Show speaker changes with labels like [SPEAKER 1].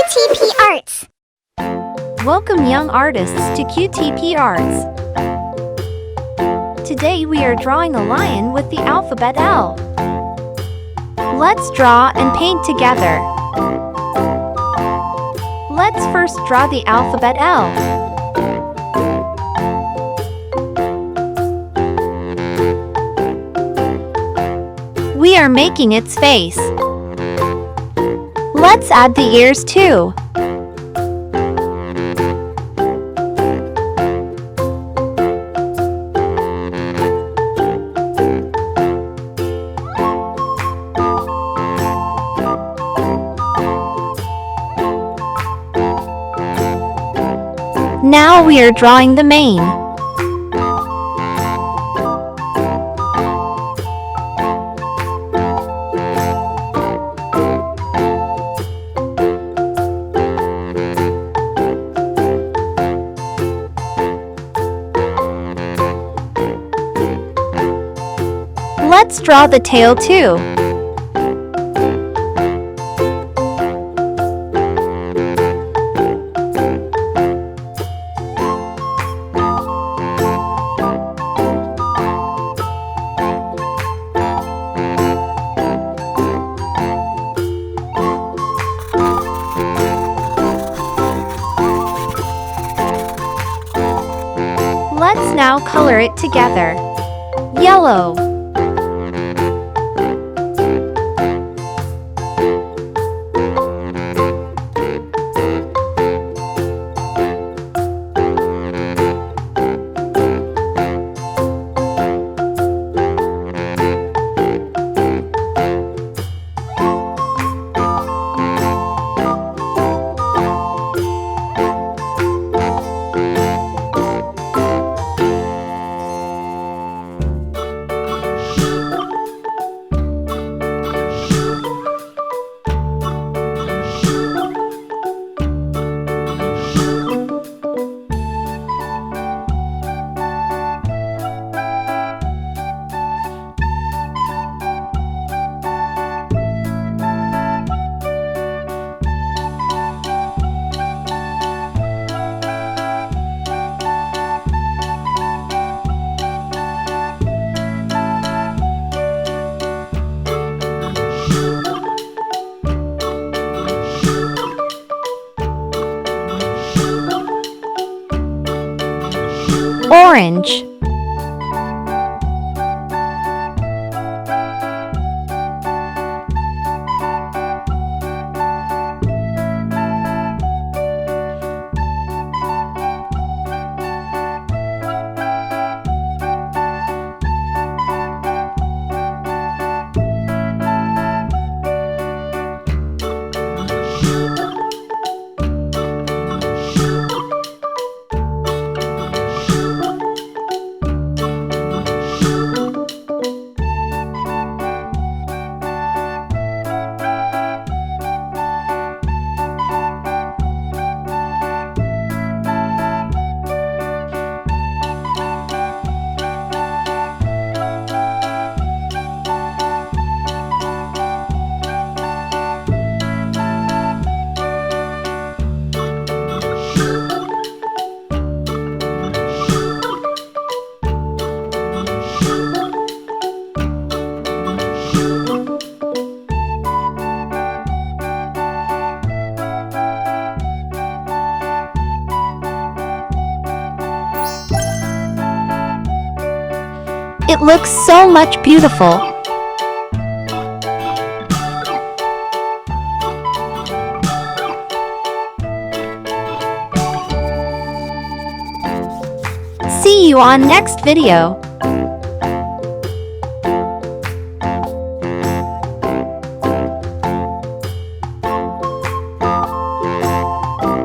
[SPEAKER 1] QTP ARTS.
[SPEAKER 2] Welcome young artists to QTP ARTS. Today we are drawing a lion with the alphabet L. Let's draw and paint together. Let's first draw the alphabet L. We are making its face. Let's add the ears too. Now we are drawing the mane. Let's draw the tail too. Let's now color it together. Yellow, orange, It looks so much beautiful. See you on next video.